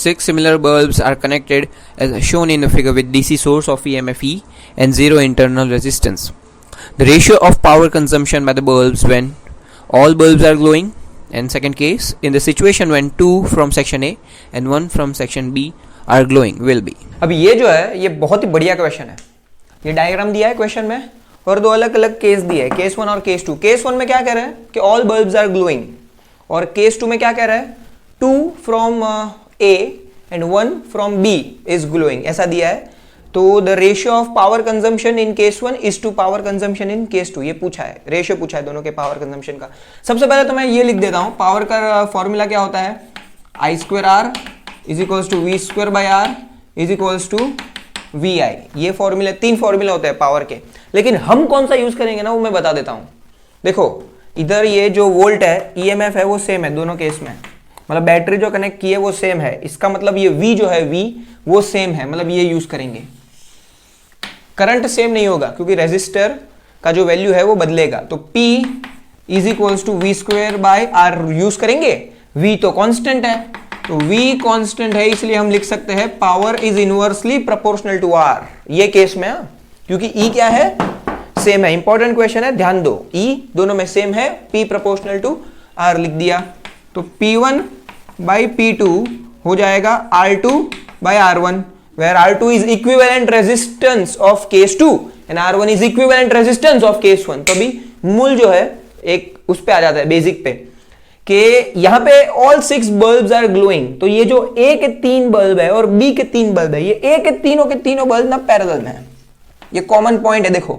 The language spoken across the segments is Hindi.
6 similar bulbs are connected as shown in the figure with DC source of EMF E and zero internal resistance. The ratio of power consumption by the bulbs when all bulbs are glowing, and second case, in the situation when 2 from section A and 1 from section B are glowing will be. अब ये जो है ये बहुत ही बढ़िया क्वेश्चन है. ये डायग्राम दिया है क्वेश्चन में और दो अलग अलग केस दिए है, केस 1 और केस 2. केस 1 में क्या कह रहे हैं कि ऑल बल्ब्स आर ग्लोइंग, और केस 2 में क्या कह रहा है 2 from A and 1 from B is glowing, ऐसा दिया है. तो the ratio of power consumption in case 1 is to power consumption in case 2, ये पूछा है, रेशियो पूछा है दोनों के पावर कंजम्पशन का. सबसे पहले तो मैं ये लिख देता हूं, पावर का फॉर्मूला क्या होता है, I2R is equals to V2 by R is equals to VI. ये फॉर्मूला, 3 फॉर्मूला होते हैं पावर के, लेकिन हम कौन सा यूज करेंगे ना वो मैं बता देता हूं. देखो इधर ये जो वोल्ट है, EMF है वो सेम है दोनों केस में, मतलब बैटरी जो कनेक्ट की है वो सेम है. इसका मतलब ये V जो है V वो सेम है, मतलब ये यूज करेंगे. करंट सेम नहीं होगा क्योंकि रेजिस्टर का जो वैल्यू है वो बदलेगा. तो P is equals to V2 by R use करेंगे. V तो कांस्टेंट है, तो V कांस्टेंट है इसलिए हम लिख सकते हैं power is inversely proportional to R. ये केस में क्योंकि E क्या है, सेम है. इंपॉर्टेंट क्वेश्चन है, ध्यान दो. E दोनों में सेम है, P प्रोपोर्शनल टू R लिख दिया. तो P1 बाई P2 हो जाएगा R2 by R1, where R2 is equivalent resistance of case 2 and R1 is equivalent resistance of case 1. तो अभी मूल जो है एक उस पे आ जाता है बेसिक पे कि यहां पे all 6 bulbs are glowing. तो ये जो A के 3 बल्ब है और B के 3 बल्ब है, ये A के तीनों बल्ब ना पैरेलल में है. ये कॉमन पॉइंट है. देखो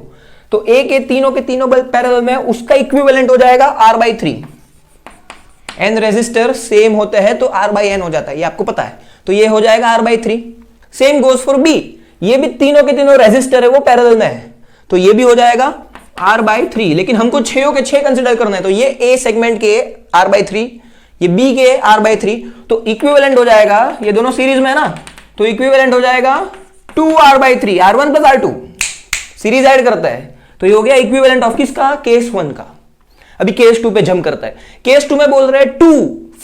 तो A के तीनों बल्ब पैरेलल में है, उसका इक्विवेलेंट हो जाएगा R/3. एन रेजिस्टर सेम होते हैं तो R/N हो जाता है, ये आपको पता है. तो ये हो जाएगा R/3. Same goes for B, ये भी तीनों के तीनों रेजिस्टर है वो पैरेलल में है, तो ये भी हो जाएगा R/3. लेकिन हमको 6 के 6 कंसीडर करना है, तो ये A सेगमेंट के R/3, ये B के R/3. तो इक्विवेलेंट हो जाएगा, ये दोनों सीरीज में है ना, तो इक्विवेलेंट हो जाएगा 2R/3, R1 plus R2 series add करता है. तो ये हो गया इक्विवेलेंट ऑफ किसका, केस 1 का. अभी केस 2 पे जंप करता है. केस 2 में बोल रहे हैं 2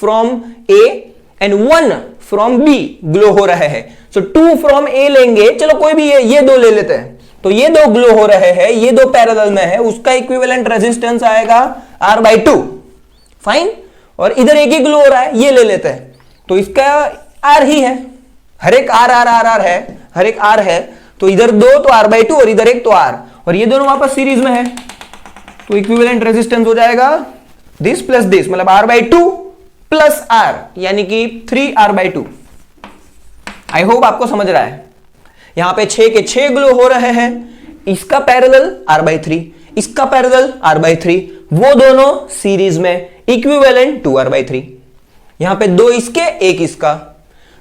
from A and 1 from B glow हो रहे हैं. सो 2 फ्रॉम A लेंगे, चलो कोई भी ये दो ले लेते हैं. तो ये दो ग्लो हो रहे हैं, ये दो पैरेलल में है, उसका इक्विवेलेंट रेजिस्टेंस आएगा R/2. फाइन. और इधर एक ही ग्लो हो रहा है, ये ले लेते हैं, तो इसका R ही है. हर एक R है, हर एक R है. तो इधर 2 तो R/2 और इधर एक तो R, और ये दोनों वापस सीरीज में है. तो इक्विवेलेंट रेजिस्टेंस हो जाएगा दिस प्लस दिस, मतलब R/2 प्लस R, यानी कि 3R/2. आई होप आपको समझ रहा है. यहां पे 6 के 6 ग्लो हो रहे हैं, इसका पैरेलल R/3, इसका पैरेलल R/3, वो दोनों सीरीज में, इक्विवेलेंट 2R/3. यहां पे 2 इसके 1 इसका,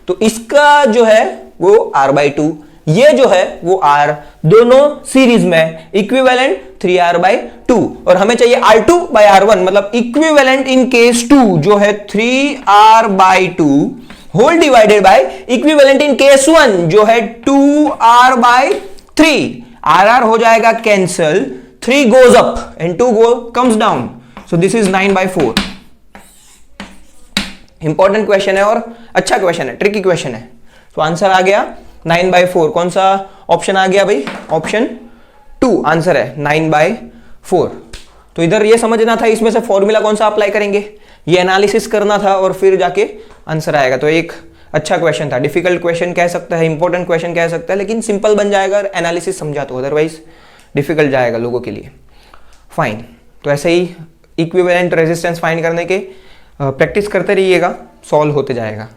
तो इसका जो है वो R/2, ये जो है वो R, दोनों सीरीज में, इक्विवेलेंट 3R/2. और हमें चाहिए R2/R1, मतलब इक्विवेलेंट इन केस 2 जो है 3R/2 whole divided by equivalent in case 1 जो है 2R/3. R हो जाएगा cancel, 3 goes up and 2 comes down, so this is 9/4. Important question है और अच्छा क्वेश्चन है, ट्रिकी क्वेश्चन है. तो आंसर आ गया 9/4. कौन सा ऑप्शन आ गया भाई, ऑप्शन 2 आंसर है 9/4. तो इधर ये समझना था इसमें से फॉर्मूला कौन सा अप्लाई करेंगे, ये एनालिसिस करना था और फिर जाके आंसर आएगा. तो एक अच्छा क्वेश्चन था, डिफिकल्ट क्वेश्चन कह सकता है, इंपॉर्टेंट क्वेश्चन कह सकता है, लेकिन सिंपल बन जाएगा एनालिसिस समझा तो, अदरवाइज डिफिकल्ट जाएगा लोगों के लिए. फाइन. तो ऐसे ही इक्विवेलेंट रेजिस्टेंस फाइंड करने के प्रैक्टिस करते रहिएगा, सॉल्व होते जाएगा.